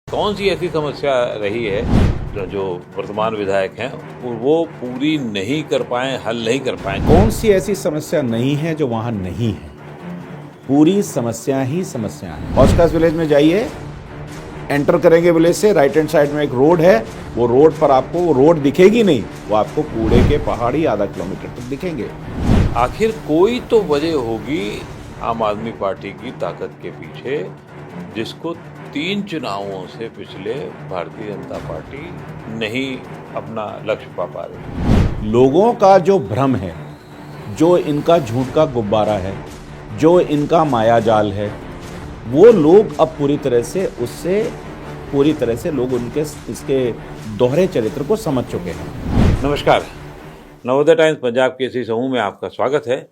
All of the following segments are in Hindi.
कौन सी ऐसी समस्या रही है जो वर्तमान विधायक हैं वो पूरी नहीं कर पाए, हल नहीं कर पाए? कौन सी ऐसी समस्या नहीं है जो वहां नहीं है? पूरी समस्या ही समस्या है। हॉस्कास विलेज में जाइए, एंटर करेंगे विलेज से, राइट हैंड साइड में एक रोड है। वो रोड पर आपको वो रोड दिखेगी नहीं, वो आपको कूड़े के पहाड़ी आधा किलोमीटर तक दिखेंगे। आखिर कोई तो वजह होगी आम आदमी पार्टी की ताकत के पीछे, जिसको 3 चुनावों से पिछले भारतीय जनता पार्टी नहीं अपना लक्ष्य पा पा रही। लोगों का जो भ्रम है, जो इनका झूठ का गुब्बारा है, जो इनका मायाजाल है, वो लोग अब पूरी तरह से लोग उनके इसके दोहरे चरित्र को समझ चुके हैं। नमस्कार, नवोदय टाइम्स पंजाब के इसी समूह में आपका स्वागत है।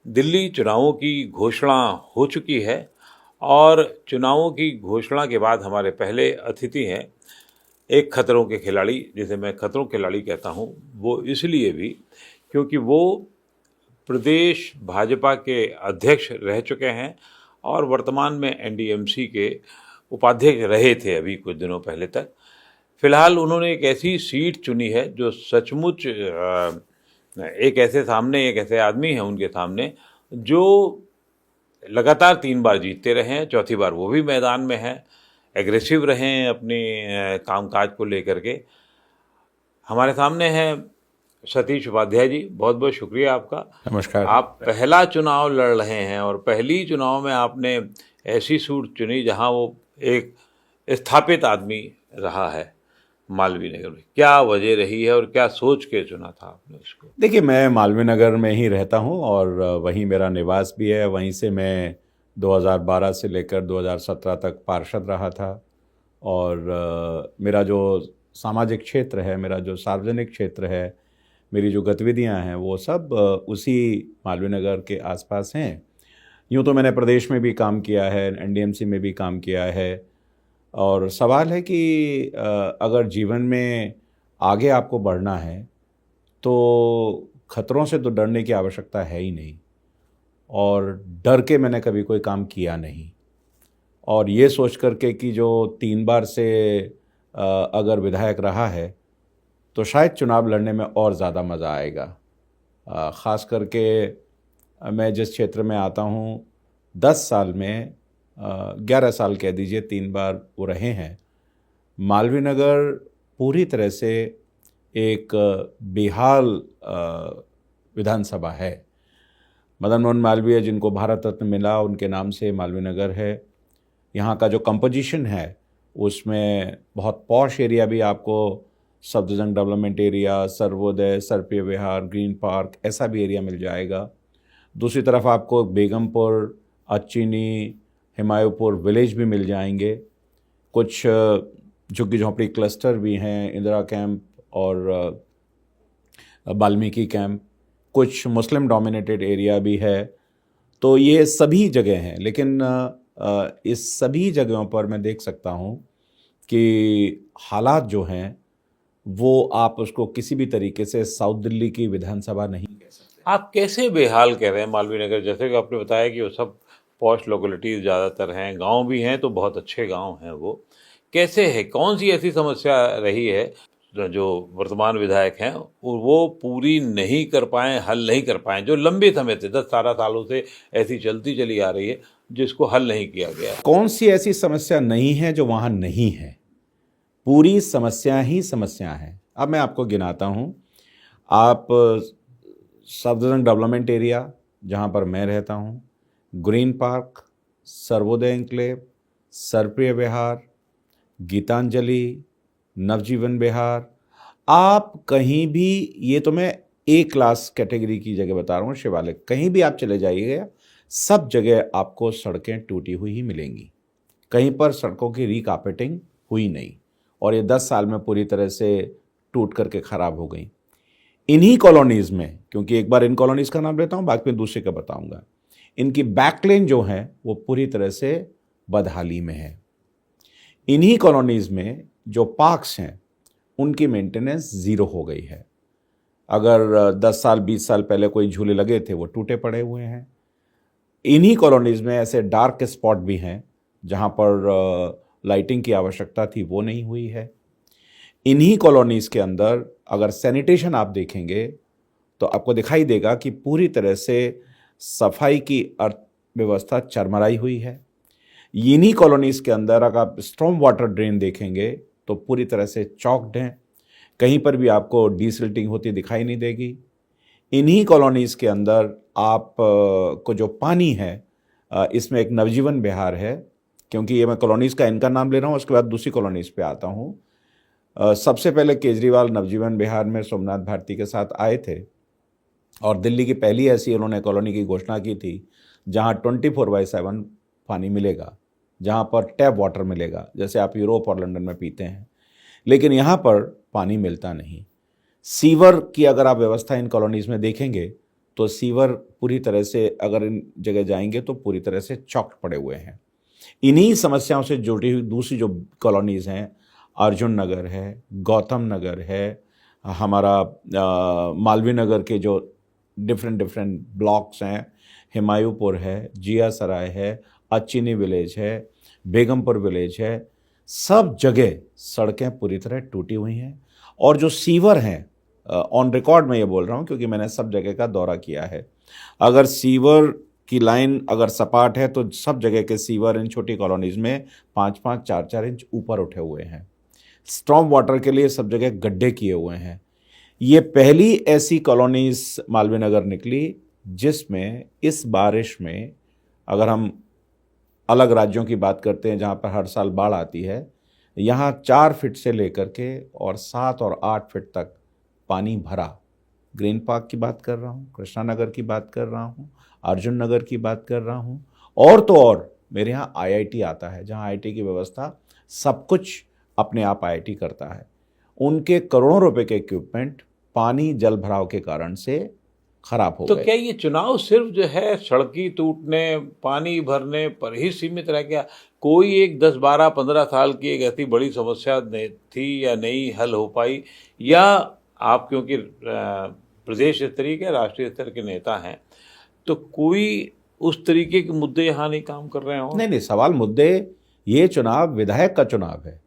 दिल्ली चुनावों की घोषणा हो चुकी है और चुनावों की घोषणा के बाद हमारे पहले अतिथि हैं एक खतरों के खिलाड़ी, जिसे मैं खतरों के खिलाड़ी कहता हूं, वो इसलिए भी क्योंकि वो प्रदेश भाजपा के अध्यक्ष रह चुके हैं और वर्तमान में एनडीएमसी के उपाध्यक्ष रहे थे अभी कुछ दिनों पहले तक। फिलहाल उन्होंने एक ऐसी सीट चुनी है जो सचमुच एक ऐसे आदमी हैं उनके सामने जो लगातार 3 बार जीतते रहे हैं, चौथी बार वो भी मैदान में हैं, एग्रेसिव रहे हैं अपने कामकाज को लेकर के। हमारे सामने हैं सतीश उपाध्याय जी, बहुत बहुत शुक्रिया आपका। नमस्कार। आप पहला चुनाव लड़ रहे हैं और पहली चुनाव में आपने ऐसी सूट चुनी जहां वो एक स्थापित आदमी रहा है मालवीय नगर में। क्या वजह रही है और क्या सोच के चुना था आपने उसको? देखिए, मैं मालवीय नगर में ही रहता हूं और वहीं मेरा निवास भी है। वहीं से मैं 2012 से लेकर 2017 तक पार्षद रहा था और मेरा जो सामाजिक क्षेत्र है, मेरा जो सार्वजनिक क्षेत्र है, मेरी जो गतिविधियां हैं, वो सब उसी मालवीय नगर के आसपास हैं। यूँ तो मैंने प्रदेश में भी काम किया है, एनडीएमसी में भी काम किया है और सवाल है कि अगर जीवन में आगे आपको बढ़ना है तो खतरों से तो डरने की आवश्यकता है ही नहीं, और डर के मैंने कभी कोई काम किया नहीं। और ये सोच करके कि जो 3 बार से अगर विधायक रहा है तो शायद चुनाव लड़ने में और ज़्यादा मज़ा आएगा। ख़ास करके मैं जिस क्षेत्र में आता हूँ, 10 साल में 11 साल कह दीजिए 3 बार वो रहे हैं। मालवीय नगर पूरी तरह से एक बेहाल विधानसभा है। मदन मोहन मालवीय जिनको भारत रत्न मिला, उनके नाम से मालवीय नगर है। यहाँ का जो कंपोजिशन है उसमें बहुत पॉश एरिया भी आपको, सफदरजंग डेवलपमेंट एरिया, सर्वोदय, सरप्रिय विहार, ग्रीन पार्क, ऐसा भी एरिया मिल जाएगा। दूसरी तरफ आपको बेगमपुर, अच्छीनी, हिमायूपुर विलेज भी मिल जाएंगे। कुछ झुग्गी झोंपड़ी क्लस्टर भी हैं, इंदिरा कैंप और वाल्मीकि कैंप। कुछ मुस्लिम डोमिनेटेड एरिया भी है। तो ये सभी जगह हैं, लेकिन इस सभी जगहों पर मैं देख सकता हूँ कि हालात जो हैं वो आप उसको किसी भी तरीके से साउथ दिल्ली की विधानसभा नहीं कह सकते। आप कैसे बेहाल कह रहे हैं मालवीय नगर? जैसे कि आपने बताया कि वो सब पॉश लोकेलिटीज़ ज़्यादातर हैं, गांव भी हैं तो बहुत अच्छे गांव हैं। वो कैसे है? कौन सी ऐसी समस्या रही है जो वर्तमान विधायक हैं वो पूरी नहीं कर पाए, हल नहीं कर पाए, जो लंबे समय से 10-12 सालों से ऐसी चलती चली आ रही है, जिसको हल नहीं किया गया? कौन सी ऐसी समस्या नहीं है जो वहाँ नहीं है? पूरी समस्या ही समस्या है। अब मैं आपको गिनाता हूँ। आप सफदरजंग डेवलपमेंट एरिया जहाँ पर मैं रहता हूँ, ग्रीन पार्क, सर्वोदय एन्क्लेव, सरप्रिय विहार, गीतांजलि, नवजीवन विहार, आप कहीं भी, ये तो मैं ए क्लास कैटेगरी की जगह बता रहा हूँ, शिवालिक, कहीं भी आप चले जाइएगा, सब जगह आपको सड़कें टूटी हुई ही मिलेंगी। कहीं पर सड़कों की रीकार्पेटिंग हुई नहीं और ये 10 साल में पूरी तरह से टूट करके ख़राब हो गई। इन्हीं कॉलोनीज़ में, क्योंकि एक बार इन कॉलोनीज़ का नाम लेता हूँ, बाद में दूसरे का बताऊँगा, इनकी बैकलेन जो है वो पूरी तरह से बदहाली में है। इन्हीं कॉलोनीज़ में जो पार्क्स हैं उनकी मेंटेनेंस ज़ीरो हो गई है। अगर 10 साल 20 साल पहले कोई झूले लगे थे वो टूटे पड़े हुए हैं। इन्हीं कॉलोनीज़ में ऐसे डार्क स्पॉट भी हैं जहाँ पर लाइटिंग की आवश्यकता थी वो नहीं हुई है। इन्हीं कॉलोनीज़ के अंदर अगर सैनिटेशन आप देखेंगे तो आपको दिखाई देगा कि पूरी तरह से सफाई की अर्थव्यवस्था चरमराई हुई है। इन्हीं कॉलोनीज़ के अंदर अगर आप स्टॉर्म वाटर ड्रेन देखेंगे तो पूरी तरह से चॉक्ड हैं, कहीं पर भी आपको डीसिल्टिंग होती दिखाई नहीं देगी। इन्हीं कॉलोनीज़ के अंदर आप को जो पानी है इसमें एक नवजीवन विहार है, क्योंकि ये मैं कॉलोनीज़ का इनका नाम ले रहा हूँ, उसके बाद दूसरी कॉलोनीज़ पे आता हूँ। सबसे पहले केजरीवाल नवजीवन विहार में सोमनाथ भारती के साथ आए थे और दिल्ली की पहली ऐसी उन्होंने कॉलोनी की घोषणा की थी जहाँ 24/7 पानी मिलेगा, जहाँ पर टैप वाटर मिलेगा, जैसे आप यूरोप और लंदन में पीते हैं। लेकिन यहाँ पर पानी मिलता नहीं। सीवर की अगर आप व्यवस्था इन कॉलोनीज़ में देखेंगे तो सीवर पूरी तरह से, अगर इन जगह जाएंगे तो पूरी तरह से चॉक्ड पड़े हुए हैं। इन्हीं समस्याओं से जुड़ी हुई दूसरी जो कॉलोनीज़ हैं, अर्जुन नगर है, गौतम नगर है, हमारा मालवीय नगर के जो डिफरेंट ब्लॉक्स हैं, हिमायूपुर है, जिया सराय है, अच्छीनी विलेज है, बेगमपुर विलेज है, सब जगह सड़कें पूरी तरह टूटी हुई हैं। और जो सीवर हैं, ऑन रिकॉर्ड मैं ये बोल रहा हूँ क्योंकि मैंने सब जगह का दौरा किया है, अगर सीवर की लाइन अगर सपाट है तो सब जगह के सीवर इन छोटी कॉलोनीज़ में 5-5, 4-4 इंच ऊपर उठे हुए हैं। स्टॉर्म वाटर के लिए सब जगह गड्ढे किए हुए हैं। ये पहली ऐसी कॉलोनीज़ मालवीय नगर निकली जिसमें इस बारिश में, अगर हम अलग राज्यों की बात करते हैं जहाँ पर हर साल बाढ़ आती है, यहाँ 4 फीट से लेकर के और 7 और 8 फीट तक पानी भरा। ग्रीन पार्क की बात कर रहा हूँ, कृष्णा नगर की बात कर रहा हूँ, अर्जुन नगर की बात कर रहा हूँ, और तो और मेरे यहाँ IIT आता है, जहाँ IIT की व्यवस्था सब कुछ अपने आप IIT करता है। उनके करोड़ों रुपए के इक्विपमेंट पानी जल भराव के कारण से खराब हो तो गए। क्या ये चुनाव सिर्फ जो है सड़की टूटने, पानी भरने पर ही सीमित रह गया? कोई एक 10, 12, 15 साल की एक ऐसी बड़ी समस्या थी या नहीं हल हो पाई? या आप क्योंकि प्रदेश स्तरीय के, राष्ट्रीय स्तर के नेता हैं, तो कोई उस तरीके के मुद्दे यहाँ नहीं काम कर रहे हो? नहीं, सवाल मुद्दे, ये चुनाव विधायक का चुनाव है।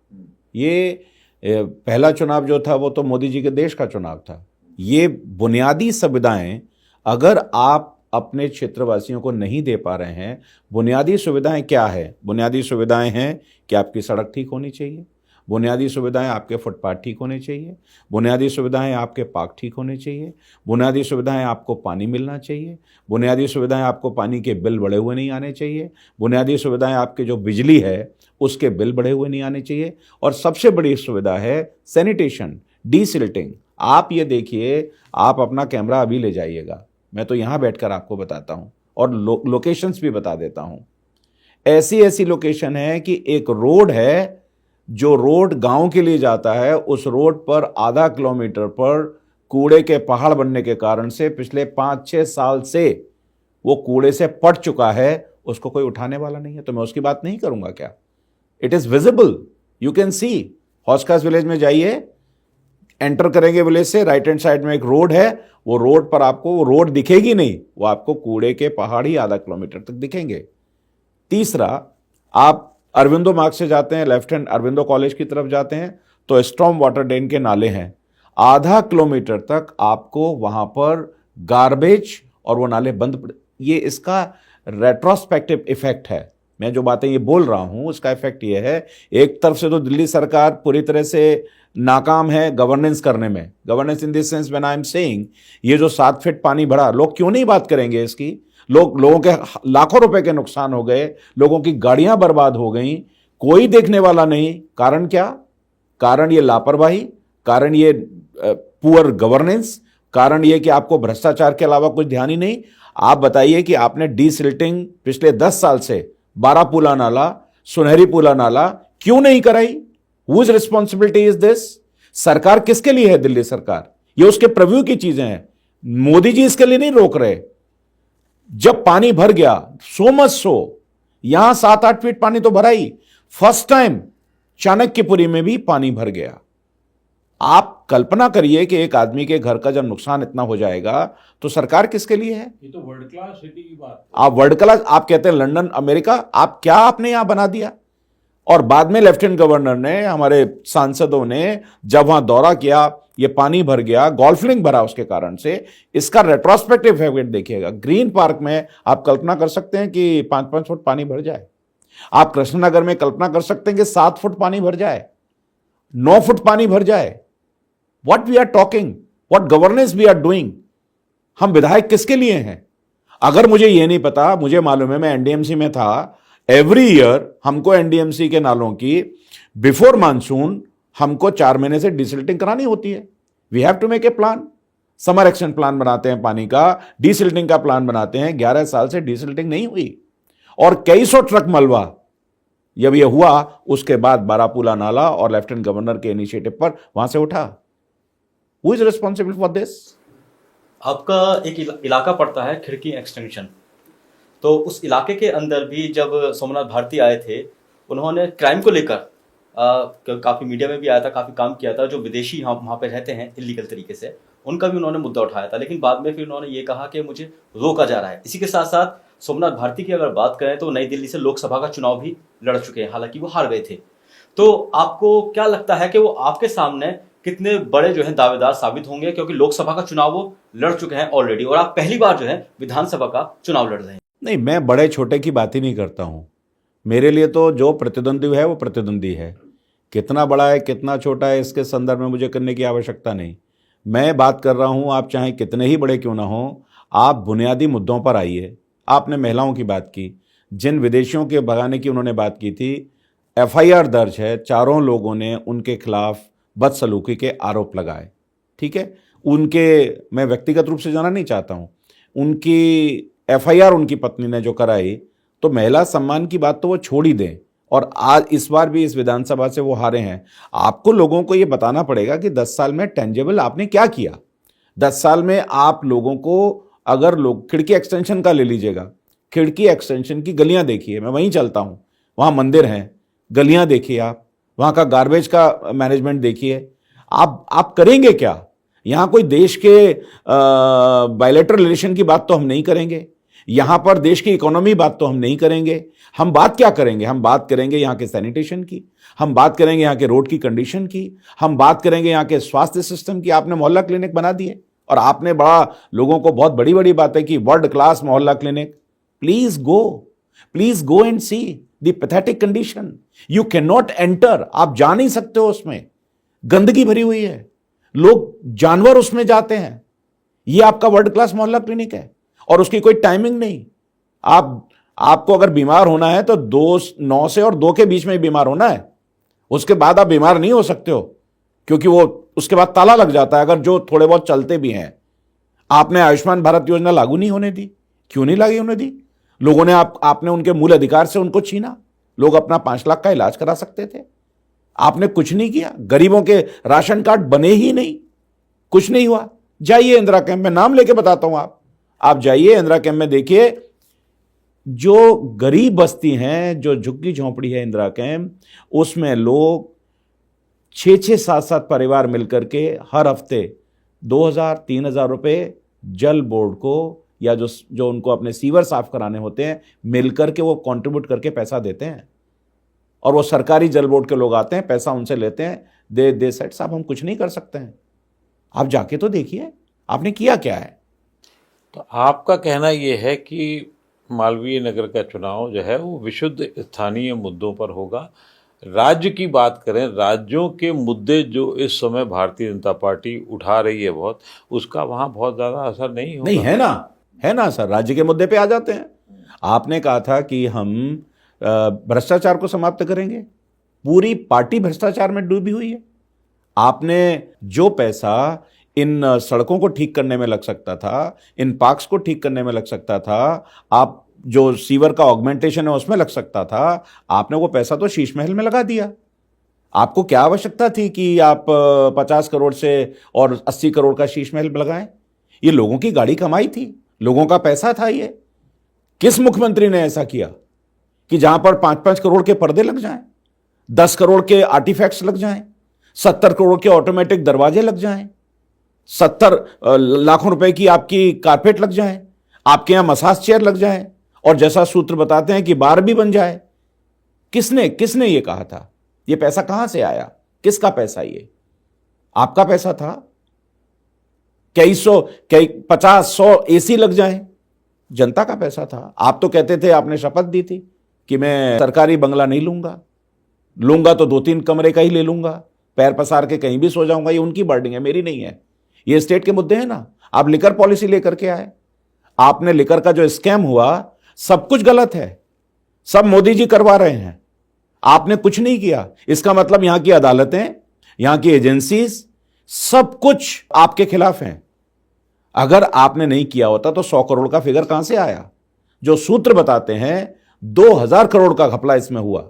ये पहला चुनाव जो था वो तो मोदी जी के देश का चुनाव था। ये बुनियादी सुविधाएं अगर आप अपने क्षेत्रवासियों को नहीं दे पा रहे हैं, बुनियादी सुविधाएं क्या है? बुनियादी सुविधाएं हैं कि आपकी सड़क ठीक होनी चाहिए, बुनियादी सुविधाएं आपके फुटपाथ ठीक होने चाहिए, बुनियादी सुविधाएं आपके पार्क ठीक होने चाहिए, बुनियादी सुविधाएं आपको पानी मिलना चाहिए, बुनियादी सुविधाएं आपको पानी के बिल बढ़े हुए नहीं आने चाहिए, बुनियादी सुविधाएं आपके जो बिजली है उसके बिल बढ़े हुए नहीं आने चाहिए, और सबसे बड़ी सुविधा है सैनिटेशन, डीसिल्टिंग। आप ये देखिए, आप अपना कैमरा अभी ले जाइएगा, मैं तो यहाँ बैठकर आपको बताता हूँ और लोकेशंस भी बता देता हूँ। ऐसी ऐसी लोकेशन है कि एक रोड है, जो रोड गांव के लिए जाता है, उस रोड पर आधा किलोमीटर पर कूड़े के पहाड़ बनने के कारण से पिछले 5-6 साल से वो कूड़े से पट चुका है, उसको कोई उठाने वाला नहीं है। तो मैं उसकी बात नहीं करूंगा क्या? It is visible, you can see. Hauz Khas village में जाइए, एंटर करेंगे विलेज से, राइट हैंड साइड में एक रोड है, वो रोड पर आपको वो रोड दिखेगी नहीं, वो आपको कूड़े के पहाड़ ही आधा किलोमीटर तक दिखेंगे। तीसरा, आप अरविंदो मार्ग से जाते हैं, लेफ्ट हैंड अरविंदो कॉलेज की तरफ जाते हैं तो स्टॉर्म वाटर ड्रेन के नाले हैं, आधा किलोमीटर तक आपको वहां पर गार्बेज और वो नाले बंद। ये इसका रेट्रोस्पेक्टिव इफेक्ट है। मैं जो बातें ये बोल रहा हूं उसका इफेक्ट ये है, एक तरफ से तो दिल्ली सरकार पूरी तरह से नाकाम है गवर्नेंस करने में। Governance in this sense when I am saying, ये जो 7 फीट पानी भरा, लोग क्यों नहीं बात करेंगे इसकी? लोगों के लाखों रुपए के नुकसान हो गए, लोगों की गाड़ियां बर्बाद हो गई, कोई देखने वाला नहीं। कारण क्या? कारण ये लापरवाही, कारण ये पुअर गवर्नेंस, कारण ये कि आपको भ्रष्टाचार के अलावा कुछ ध्यान ही नहीं। आप बताइए कि आपने डीसिल्टिंग पिछले 10 साल से 12 पुला नाला, सुनहरी पुला नाला क्यों नहीं कराई? Whose responsibility is this? सरकार किसके लिए है? दिल्ली सरकार। ये उसके प्रव्यू की चीजें हैं, मोदी जी इसके लिए नहीं रोक रहे। जब पानी भर गया, सो मच सो, यहां 7-8 फीट पानी तो भरा ही, फर्स्ट टाइम चाणक्यपुरी में भी पानी भर गया। आप कल्पना करिए कि एक आदमी के घर का जब नुकसान इतना हो जाएगा तो सरकार किसके लिए है? ये तो वर्ल्ड क्लास सिटी की बात। आप वर्ल्ड क्लास, आप कहते हैं लंदन, अमेरिका, आप क्या आपने यहां बना दिया? और बाद में लेफ्टिनेंट गवर्नर ने, हमारे सांसदों ने जब वहां दौरा किया, ये पानी भर गया, गोल्फ लिंक भरा उसके कारण से। इसका रेट्रोस्पेक्टिव इफेक्ट देखिएगा। ग्रीन पार्क में आप कल्पना कर सकते हैं कि 5-5 फुट पानी भर जाए। आप कृष्णनगर में कल्पना कर सकते हैं कि 7 फुट पानी भर जाए, 9 फुट पानी भर जाए। What we are talking, what governance we are doing. हम विधायक किसके लिए हैं? अगर मुझे यह नहीं पता, मुझे मालूम है, मैं एनडीएमसी में था, एवरी ईयर हमको एनडीएमसी के नालों की बिफोर मानसून हमको 4 महीने से डिसिल्टिंग करानी होती है। We have to make a plan. Summer action plan बनाते हैं पानी का, डिसिल्टिंग का प्लान बनाते हैं। 11 साल से डिसिल्टिंग नहीं हुई और कई सौ ट्रक मलबा जब ये हुआ उसके बाद बारापूला नाला और लेफ्टिनेंट गवर्नर के इनिशिएटिव पर वहां से उठा। Who is responsible for this? आपका एक इलाका पड़ता है खिड़की एक्सटेंशन, तो उस इलाके के अंदर भी जब सोमनाथ भारती आए थे, उन्होंने क्राइम को लेकर काफ़ी मीडिया में भी आया था, काफ़ी काम किया था। जो विदेशी वहाँ पे रहते हैं इलीगल तरीके से, उनका भी उन्होंने मुद्दा उठाया था। लेकिन बाद में फिर उन्होंने ये कहा कि मुझे रोका जा रहा है। इसी के साथ साथ सोमनाथ भारती की अगर बात करें तो नई दिल्ली से लोकसभा का चुनाव भी लड़ चुके हैं, हालांकि वो हार गए थे। तो आपको क्या लगता है कि वो आपके सामने कितने बड़े जो है दावेदार साबित होंगे? क्योंकि लोकसभा का चुनाव वो लड़ चुके हैं ऑलरेडी, और आप पहली बार जो है विधानसभा का चुनाव लड़ रहे हैं। नहीं, मैं बड़े छोटे की बात ही नहीं करता हूं। मेरे लिए तो जो प्रतिद्वंदी है वो प्रतिद्वंदी है। कितना बड़ा है कितना छोटा है इसके संदर्भ में मुझे करने की आवश्यकता नहीं। मैं बात कर रहा हूं, आप चाहे कितने ही बड़े क्यों ना हो, आप बुनियादी मुद्दों पर आइए। आपने महिलाओं की बात की, जिन विदेशियों के भगाने की उन्होंने बात की थी, एफआईआर दर्ज है, चारों लोगों ने उनके खिलाफ बदसलूकी के आरोप लगाए। ठीक है, उनके, मैं व्यक्तिगत रूप से जाना नहीं चाहता हूं, उनकी एफआईआर उनकी पत्नी ने जो कराई, तो महिला सम्मान की बात तो वो छोड़ ही दें। और आज इस बार भी इस विधानसभा से वो हारे हैं। आपको लोगों को ये बताना पड़ेगा कि 10 साल में टेंजेबल आपने क्या किया। 10 साल में आप लोगों को, अगर लोग खिड़की एक्सटेंशन का ले लीजिएगा, खिड़की एक्सटेंशन की गलियां देखिए, मैं वहीं चलता हूं, वहां मंदिर हैं, गलियां देखिए, आप वहां का गार्बेज का मैनेजमेंट देखिए। आप करेंगे क्या? यहां कोई देश के बायलैटरल रिलेशन की बात तो हम नहीं करेंगे, यहां पर देश की इकोनॉमी बात तो हम नहीं करेंगे। हम बात क्या करेंगे? हम बात करेंगे यहां के सैनिटेशन की, हम बात करेंगे यहां के रोड की कंडीशन की, हम बात करेंगे यहां के स्वास्थ्य सिस्टम की। आपने मोहल्ला क्लिनिक बना दिए और आपने बड़ा लोगों को बहुत बड़ी बड़ी बातें की, वर्ल्ड क्लास मोहल्ला clinic. Please go and see the pathetic condition. You can not enter, आप जा नहीं सकते हो उसमें, गंदगी भरी हुई है, लोग, जानवर उसमें जाते हैं। यह आपका वर्ल्ड क्लास मोहल्ला क्लिनिक है और उसकी कोई टाइमिंग नहीं। आपको अगर बीमार होना है तो 9 से और 2 के बीच में बीमार होना है, उसके बाद आप बीमार नहीं हो सकते हो, क्योंकि वो उसके बाद ताला लग जाता है। अगर जो थोड़े बहुत चलते भी हैं, आपने आयुष्मान भारत योजना लागू नहीं होने दी। क्यों नहीं लागू होने दी? लोगों ने आपने उनके मूल अधिकार से उनको छीना। लोग अपना 5 लाख का इलाज करा सकते थे, आपने कुछ नहीं किया। गरीबों के राशन कार्ड बने ही नहीं, कुछ नहीं हुआ। जाइए इंदिरा कैंप में, नाम लेके बताता हूं, आप जाइए इंदिरा कैंप में, देखिए जो गरीब बस्ती हैं, जो झुग्गी झोंपड़ी है इंदिरा कैंप, उसमें लोग 6-6, 7-7 परिवार मिलकर के हर हफ्ते 2,000-3,000 रुपए जल बोर्ड को, या जो उनको अपने सीवर साफ कराने होते हैं, मिलकर के वो कंट्रीब्यूट करके पैसा देते हैं। और वो सरकारी जल बोर्ड के लोग आते हैं, पैसा उनसे लेते हैं, दे सेट साहब हम कुछ नहीं कर सकते हैं। आप जाके तो देखिए आपने किया क्या है। तो आपका कहना यह है कि मालवीय नगर का चुनाव जो है वो विशुद्ध स्थानीय मुद्दों पर होगा। राज्य की बात करें, राज्यों के मुद्दे जो इस समय भारतीय जनता पार्टी उठा रही है बहुत, उसका वहाँ बहुत ज़्यादा असर नहीं होगा। नहीं है ना सर, राज्य के मुद्दे पे आ जाते हैं। आपने कहा था कि हम भ्रष्टाचार को समाप्त करेंगे, पूरी पार्टी भ्रष्टाचार में डूबी हुई है। आपने जो पैसा इन सड़कों को ठीक करने में लग सकता था, इन पार्क्स को ठीक करने में लग सकता था, आप जो सीवर का ऑगमेंटेशन है उसमें लग सकता था, आपने वो पैसा तो शीश महल में लगा दिया। आपको क्या आवश्यकता थी कि आप 50 करोड़ से और 80 करोड़ का शीश महल लगाएं? ये लोगों की गाड़ी कमाई थी, लोगों का पैसा था। ये किस मुख्यमंत्री ने ऐसा किया कि जहां पर 5-5 करोड़ के पर्दे लग जाएं, 10 करोड़ के आर्टिफैक्ट्स लग जाएं, 70 करोड़ के ऑटोमेटिक दरवाजे लग जाएं, 70 लाखों रुपए की आपकी कारपेट लग जाए, आपके यहां मसाज चेयर लग जाए, और जैसा सूत्र बताते हैं कि बार भी बन जाए? किसने किसने ये कहा था? ये पैसा कहां से आया? किसका पैसा? ये आपका पैसा था? कई सौ, कई 50-100 एसी लग जाएं, जनता का पैसा था। आप तो कहते थे, आपने शपथ दी थी कि मैं सरकारी बंगला नहीं लूंगा तो 2-3 कमरे का ही ले लूंगा, पैर पसार के कहीं भी सो जाऊंगा। ये उनकी बर्डिंग है, मेरी नहीं है। ये स्टेट के मुद्दे हैं ना। आप लिकर पॉलिसी लेकर के आए, आपने लिकर का जो स्कैम हुआ, सब कुछ गलत है, सब मोदी जी करवा रहे हैं, आपने कुछ नहीं किया। इसका मतलब यहां की अदालतें, यहां की एजेंसीज, सब कुछ आपके खिलाफ हैं। अगर आपने नहीं किया होता तो 100 करोड़ का फिगर कहां से आया? जो सूत्र बताते हैं 2000 करोड़ का घपला इसमें हुआ।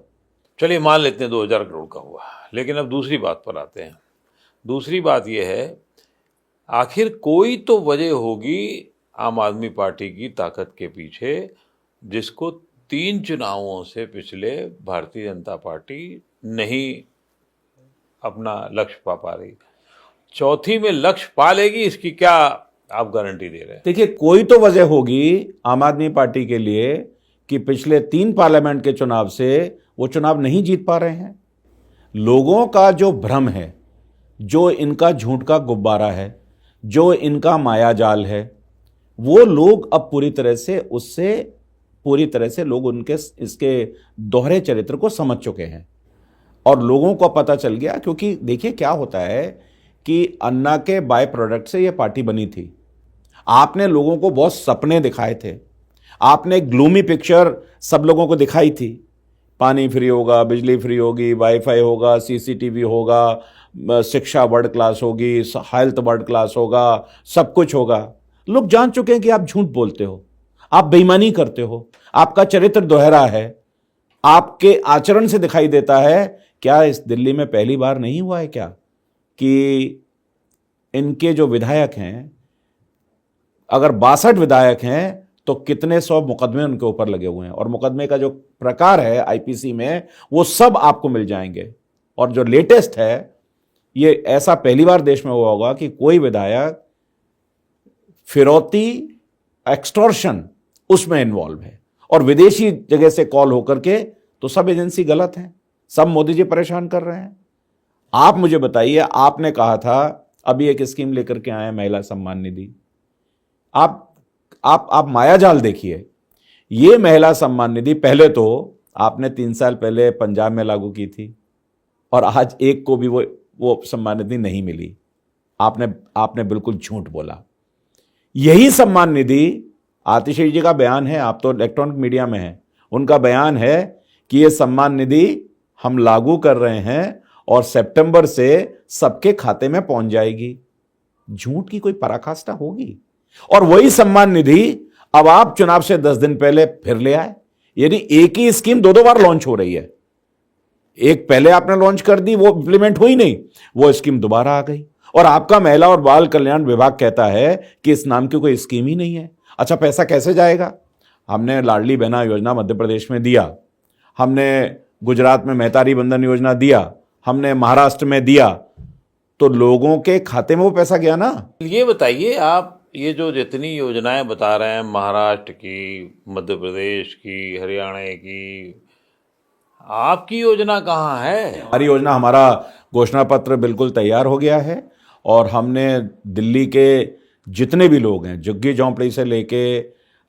चलिए मान लेते हैं 2000 करोड़ का हुआ, लेकिन अब दूसरी बात पर आते हैं। दूसरी बात यह है, आखिर कोई तो वजह होगी आम आदमी पार्टी की ताकत के पीछे, जिसको 3 चुनावों से पिछले भारतीय जनता पार्टी नहीं अपना लक्ष्य पा रही। चौथी में लक्ष्य पा लेगी, इसकी क्या आप गारंटी दे रहे हैं? देखिए, कोई तो वजह होगी आम आदमी पार्टी के लिए कि पिछले 3 पार्लियामेंट के चुनाव से वो चुनाव नहीं जीत पा रहे हैं। लोगों का जो भ्रम है, जो इनका झूठ का गुब्बारा है, जो इनका माया जाल है, वो लोग अब पूरी तरह से लोग उनके इसके दोहरे चरित्र को समझ चुके हैं। और लोगों को पता चल गया, क्योंकि देखिए क्या होता है कि अन्ना के बाय प्रोडक्ट से ये पार्टी बनी थी। आपने लोगों को बहुत सपने दिखाए थे, आपने ग्लूमी पिक्चर सब लोगों को दिखाई थी। पानी फ्री होगा, बिजली फ्री होगी, वाईफाई होगा, सीसीटीवी होगा, शिक्षा वर्ल्ड क्लास होगी, हेल्थ वर्ल्ड क्लास होगा, सब कुछ होगा। लोग जान चुके हैं कि आप झूठ बोलते हो, आप बेईमानी करते हो, आपका चरित्र दोहरा है, आपके आचरण से दिखाई देता है। क्या इस दिल्ली में पहली बार नहीं हुआ है क्या कि इनके जो विधायक हैं, अगर 62 विधायक हैं तो कितने 100 मुकदमे उनके ऊपर लगे हुए हैं, और मुकदमे का जो प्रकार है आईपीसी में, वो सब आपको मिल जाएंगे। और जो लेटेस्ट है, ये ऐसा पहली बार देश में हुआ होगा कि कोई विधायक फिरौती, एक्सटॉर्शन, उसमें इन्वॉल्व है, और विदेशी जगह से कॉल होकर के, तो सब एजेंसी गलत है, सब मोदी जी परेशान कर रहे हैं। आप मुझे बताइए, आपने कहा था अभी एक स्कीम लेकर के आए महिला सम्मान निधि। आप मायाजाल देखिए। ये महिला सम्मान निधि पहले तो आपने 3 साल पहले पंजाब में लागू की थी, और आज एक को भी वो सम्मान निधि नहीं मिली। आपने बिल्कुल झूठ बोला। यही सम्मान निधि, आतिशी जी का बयान है, आप तो इलेक्ट्रॉनिक मीडिया में हैं, उनका बयान है कि ये सम्मान निधि हम लागू कर रहे हैं और सितंबर से सबके खाते में पहुंच जाएगी। झूठ की कोई पराकाष्ठा होगी? और वही सम्मान निधि अब आप चुनाव से 10 दिन पहले फिर ले आए। यानी एक ही स्कीम 2 बार लॉन्च हो रही है। एक पहले आपने लॉन्च कर दी, वो इंप्लीमेंट हुई नहीं, वो स्कीम दोबारा आ गई, और आपका महिला और बाल कल्याण विभाग कहता है कि इस नाम की कोई स्कीम ही नहीं है। अच्छा, पैसा कैसे जाएगा? हमने लाडली बहना योजना मध्य प्रदेश में दिया, हमने गुजरात में मेहतारी बंधन योजना दिया, हमने महाराष्ट्र में दिया, तो लोगों के खाते में वो पैसा गया ना। ये बताइए, आप ये जो जितनी योजनाएं बता रहे हैं, महाराष्ट्र की, मध्य प्रदेश की, हरियाणा की, आपकी योजना कहाँ है? हमारी योजना, हमारा घोषणा पत्र बिल्कुल तैयार हो गया है, और हमने दिल्ली के जितने भी लोग हैं, झुग्गी झोंपड़ी से लेके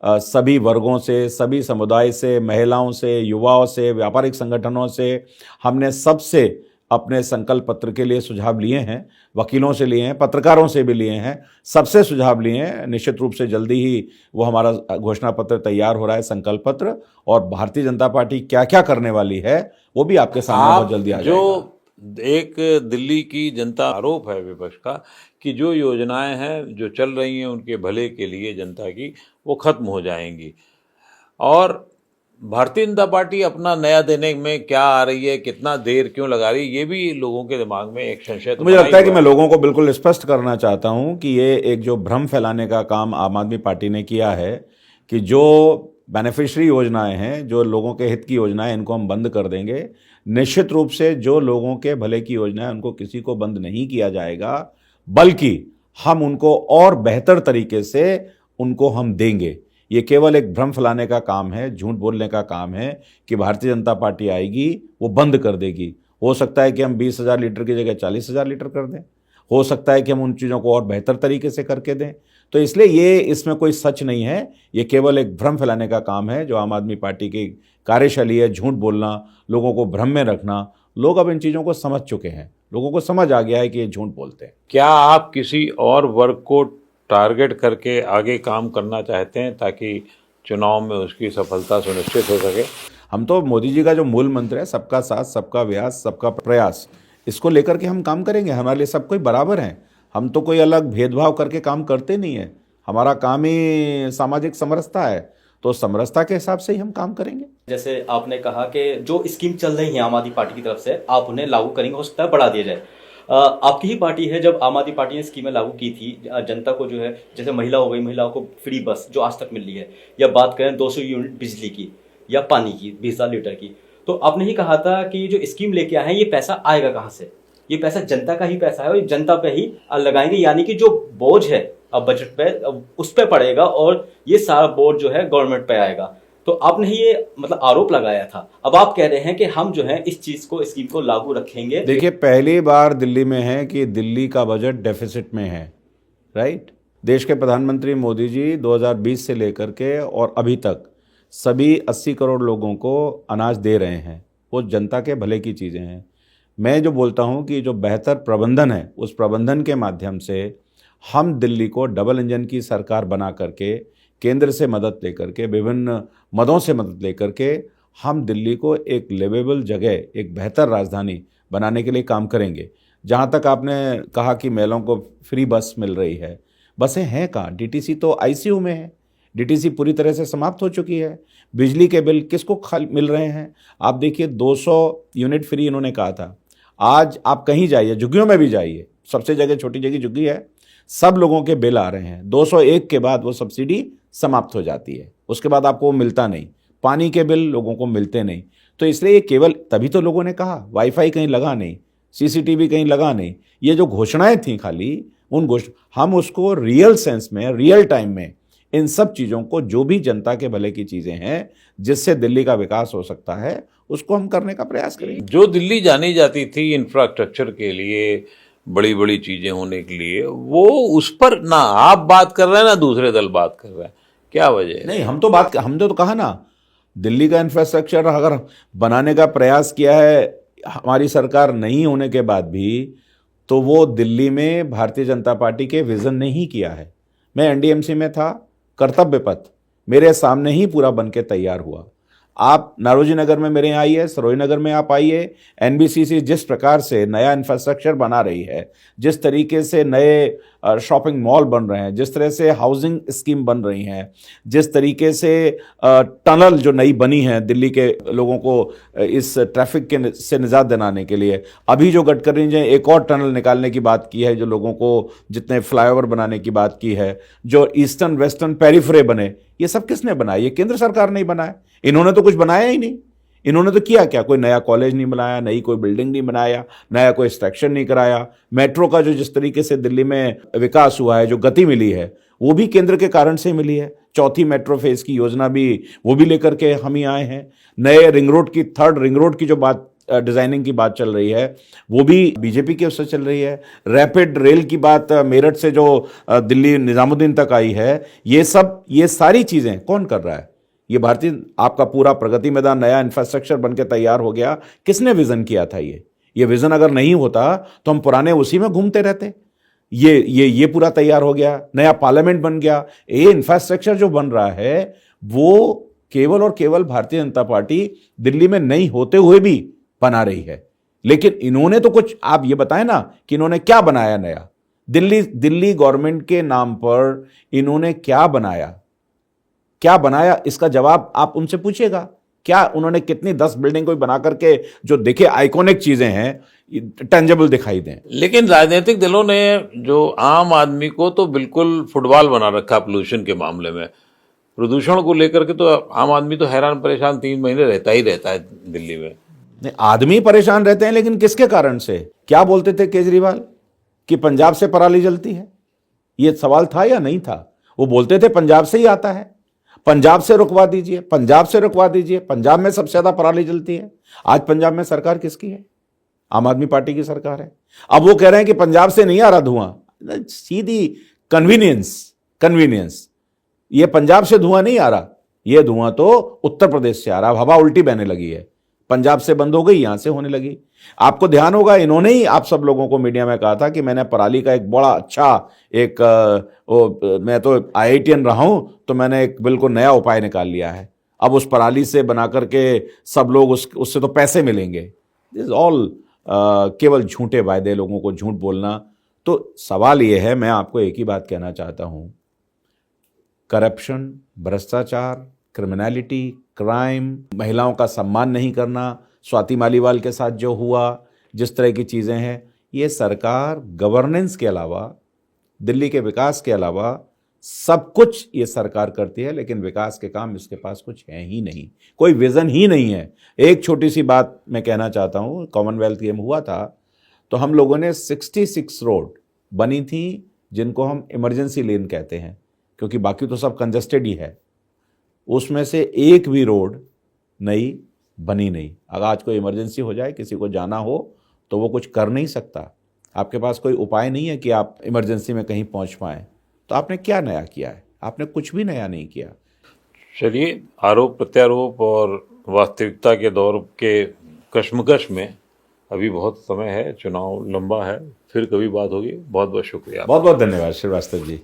सभी वर्गों से, सभी समुदाय से, महिलाओं से, युवाओं से, व्यापारिक संगठनों से, हमने सबसे अपने संकल्प पत्र के लिए सुझाव लिए हैं, वकीलों से लिए हैं, पत्रकारों से भी लिए हैं, सबसे सुझाव लिए हैं। निश्चित रूप से जल्दी ही वो हमारा घोषणा पत्र तैयार हो रहा है, संकल्प पत्र, और भारतीय जनता पार्टी क्या क्या करने वाली है वो भी आपके सामने बहुत जल्दी आ जाएगा। जो एक दिल्ली की जनता आरोप है विपक्ष का कि जो योजनाएं हैं जो चल रही हैं उनके भले के लिए जनता की, वो खत्म हो जाएंगी, और भारतीय जनता पार्टी अपना नया देने में क्या आ रही है, कितना देर क्यों लगा रही है, ये भी लोगों के दिमाग में एक संशय तो मुझे लगता है कि मैं लोगों को बिल्कुल स्पष्ट करना चाहता हूं कि ये एक जो भ्रम फैलाने का काम आम आदमी पार्टी ने किया है कि जो बेनिफिशियरी योजनाएं हैं, जो लोगों के हित की योजनाएं, इनको हम बंद कर देंगे। निश्चित रूप से जो लोगों के भले की योजनाएं, उनको किसी को बंद नहीं किया जाएगा, बल्कि हम उनको और बेहतर तरीके से उनको हम देंगे। ये केवल एक भ्रम फैलाने का काम है, झूठ बोलने का काम है कि भारतीय जनता पार्टी आएगी वो बंद कर देगी। हो सकता है कि हम 20,000 लीटर की जगह 40,000 लीटर कर दें, हो सकता है कि हम उन चीज़ों को और बेहतर तरीके से करके दें। तो इसलिए ये इसमें कोई सच नहीं है, ये केवल एक भ्रम फैलाने का काम है जो आम आदमी पार्टी की कार्यशैली है, झूठ बोलना, लोगों को भ्रम में रखना। लोग अब इन चीज़ों को समझ चुके हैं, लोगों को समझ आ गया है कि ये झूठ बोलते हैं। क्या आप किसी और वर्ग को टारगेट करके आगे काम करना चाहते हैं ताकि चुनाव में उसकी सफलता सुनिश्चित हो सके? हम तो मोदी जी का जो मूल मंत्र है, सबका साथ, सबका विकास, सबका प्रयास, इसको लेकर के हम काम करेंगे। हमारे लिए सब कोई बराबर हैं, हम तो कोई अलग भेदभाव करके काम करते नहीं है। हमारा काम ही सामाजिक समरसता है, तो समरसता के हिसाब से ही हम काम करेंगे। जैसे आपने कहा कि जो स्कीम चल रही है आम आदमी पार्टी की तरफ से, आप उन्हें लागू करेंगे, हो सकता है बढ़ा दिया जाए। आपकी ही पार्टी है, जब आम आदमी पार्टी ने स्कीमें लागू की थी जनता को, जो है जैसे महिला हो गई, महिलाओं को फ्री बस जो आज तक मिल रही है, या बात करें 200 यूनिट बिजली की या पानी की 20,000 लीटर की, तो आपने ही कहा था कि जो स्कीम लेके आए हैं ये पैसा आएगा कहाँ से? ये पैसा जनता का ही पैसा है और जनता पे ही लगाएंगे, यानी कि जो बोझ है अब बजट पे उस पे पड़ेगा और ये सारा बोझ जो है गवर्नमेंट पे आएगा। तो आपने ही ये मतलब आरोप लगाया था, अब आप कह रहे हैं कि हम जो है इस चीज को, स्कीम को लागू रखेंगे। देखिए, पहली बार दिल्ली में है कि दिल्ली का बजट डेफिसिट में है, राइट। देश के प्रधानमंत्री मोदी जी 2020 से लेकर के और अभी तक सभी 80 करोड़ लोगों को अनाज दे रहे हैं, वो जनता के भले की चीज़ें हैं। मैं जो बोलता हूँ कि जो बेहतर प्रबंधन है, उस प्रबंधन के माध्यम से हम दिल्ली को डबल इंजन की सरकार बना करके, केंद्र से मदद लेकर के, विभिन्न मदों से मदद लेकर के, हम दिल्ली को एक लिवेबल जगह, एक बेहतर राजधानी बनाने के लिए काम करेंगे। जहाँ तक आपने कहा कि महिलाओं को फ्री बस मिल रही है, बसें हैं कहाँ? डीटीसी तो आईसीयू में है, डीटीसी पूरी तरह से समाप्त हो चुकी है। बिजली के बिल किसको मिल रहे हैं? आप देखिए, 200 यूनिट फ्री इन्होंने कहा था। आज आप कहीं जाइए, झुग्गियों में भी जाइए, सबसे जगह छोटी जगह झुग्गी है, सब लोगों के बिल आ रहे हैं। 201 के बाद वो सब्सिडी समाप्त हो जाती है, उसके बाद आपको वो मिलता नहीं। पानी के बिल लोगों को मिलते नहीं। तो इसलिए ये केवल तभी तो लोगों ने कहा, वाईफाई कहीं लगा नहीं, सीसीटीवी कहीं लगा नहीं, ये जो घोषणाएं थी खाली, उन हम उसको रियल सेंस में, रियल टाइम में, इन सब चीज़ों को, जो भी जनता के भले की चीज़ें हैं जिससे दिल्ली का विकास हो सकता है, उसको हम करने का प्रयास करेंगे। जो दिल्ली जानी जाती थी इंफ्रास्ट्रक्चर के लिए, बड़ी बड़ी चीजें होने के लिए, वो उस पर ना आप बात कर रहे हैं ना दूसरे दल बात कर रहे हैं, क्या वजह है? नहीं, हमने तो कहा ना, दिल्ली का इंफ्रास्ट्रक्चर अगर बनाने का प्रयास किया है हमारी सरकार नहीं होने के बाद भी, तो वो दिल्ली में भारतीय जनता पार्टी के विजन ने ही किया है। मैं एनडीएमसी में था, कर्तव्य पथ मेरे सामने ही पूरा बन के तैयार हुआ। आप नारोजी नगर में मेरे यहाँ आइए, सरोज नगर में आप आइए, एनबीसीसी जिस प्रकार से नया इंफ्रास्ट्रक्चर बना रही है, जिस तरीके से नए शॉपिंग मॉल बन रहे हैं, जिस तरह से हाउसिंग स्कीम बन रही हैं, जिस तरीके से टनल जो नई बनी है दिल्ली के लोगों को इस ट्रैफिक के से निजात दिलाने के लिए, अभी जो गडकरी ने एक और टनल निकालने की बात की है, जो लोगों को जितने फ्लाईओवर बनाने की बात की है, जो ईस्टर्न वेस्टर्न पेरिफेरी बने, ये सब किसने बनाया? ये केंद्र सरकार ने बनाया। इन्होंने तो कुछ बनाया ही नहीं। इन्होंने तो किया क्या? कोई नया कॉलेज नहीं बनाया, नई कोई बिल्डिंग नहीं बनाया, नया कोई स्ट्रक्चर नहीं कराया। मेट्रो का जो जिस तरीके से दिल्ली में विकास हुआ है, जो गति मिली है, वो भी केंद्र के कारण से मिली है। चौथी मेट्रो फेज की योजना भी वो भी लेकर के हम ही आए हैं। नए रिंग रोड की, थर्ड रिंग रोड की जो बात, डिजाइनिंग की बात चल रही है, वो भी बीजेपी की ओर से चल रही है। रैपिड रेल की बात मेरठ से जो दिल्ली निजामुद्दीन तक आई है, ये सारी चीजें कौन कर रहा है? ये भारतीय, आपका पूरा प्रगति मैदान नया इंफ्रास्ट्रक्चर बनके तैयार हो गया। किसने विजन किया था? ये विजन अगर नहीं होता तो हम पुराने उसी में घूमते रहते। ये पूरा तैयार हो गया, नया पार्लियामेंट बन गया। ये इंफ्रास्ट्रक्चर जो बन रहा है वो केवल और केवल भारतीय जनता पार्टी दिल्ली में नहीं होते हुए भी बना रही है। लेकिन इन्होंने तो कुछ, आप ये बताएं ना कि इन्होंने क्या बनाया नया? दिल्ली गवर्नमेंट के नाम पर इन्होंने क्या बनाया? इसका जवाब आप उनसे पूछिएगा। क्या उन्होंने कितनी 10 बिल्डिंग कोई बना करके जो देखे आइकॉनिक चीजें हैं, टेंजेबल दिखाई दें? लेकिन राजनीतिक दलों ने जो आम आदमी को तो बिल्कुल फुटबॉल बना रखा पोल्यूशन के मामले में। प्रदूषण को लेकर के तो आम आदमी तो हैरान परेशान 3 महीने रहता ही रहता है दिल्ली में। नहीं, आदमी परेशान रहते हैं, लेकिन किसके कारण से? क्या बोलते थे केजरीवाल कि पंजाब से पराली जलती है? ये सवाल था या नहीं था? वो बोलते थे पंजाब से ही आता है। पंजाब से रुकवा दीजिए, पंजाब से रुकवा दीजिए। पंजाब में सबसे ज्यादा पराली जलती है। आज पंजाब में सरकार किसकी है? आम आदमी पार्टी की सरकार है। अब वो कह रहे हैं कि पंजाब से नहीं आ रहा धुआं। सीधी कन्वीनियंस, कन्वीनियंस। ये पंजाब से धुआं नहीं आ रहा, ये धुआं तो उत्तर प्रदेश से आ रहा। हवा उल्टी बहने लगी है, पंजाब से बंद हो गई, यहां से होने लगी। आपको ध्यान होगा, इन्होंने ही आप सब लोगों को मीडिया में कहा था कि मैंने पराली का एक बड़ा अच्छा एक मैं तो IITian रहा हूं, तो मैंने एक बिल्कुल नया उपाय निकाल लिया है। अब उस पराली से बना करके सब लोग उससे तो पैसे मिलेंगे। दिस इज ऑल केवल झूठे वायदे, लोगों को झूठ बोलना। तो सवाल यह है, मैं आपको एक ही बात कहना चाहता हूं, करप्शन, भ्रष्टाचार, क्रिमिनलिटी, क्राइम, महिलाओं का सम्मान नहीं करना, स्वाति मालीवाल के साथ जो हुआ, जिस तरह की चीज़ें हैं, ये सरकार गवर्नेंस के अलावा, दिल्ली के विकास के अलावा सब कुछ ये सरकार करती है, लेकिन विकास के काम इसके पास कुछ है ही नहीं, कोई विजन ही नहीं है। एक छोटी सी बात मैं कहना चाहता हूँ, कॉमनवेल्थ गेम हुआ था तो हम लोगों ने 66 रोड बनी थी जिनको हम इमरजेंसी लेन कहते हैं, क्योंकि बाकी तो सब कंजस्टेड ही है। उसमें से एक भी रोड नई बनी नहीं। अगर आज कोई इमरजेंसी हो जाए, किसी को जाना हो, तो वो कुछ कर नहीं सकता। आपके पास कोई उपाय नहीं है कि आप इमरजेंसी में कहीं पहुंच पाएं। तो आपने क्या नया किया है? आपने कुछ भी नया नहीं किया। चलिए, आरोप प्रत्यारोप और वास्तविकता के दौर के कश्मकश में अभी बहुत समय है, चुनाव लंबा है, फिर कभी बात होगी। बहुत बहुत शुक्रिया। बहुत बहुत धन्यवाद श्रीवास्तव जी।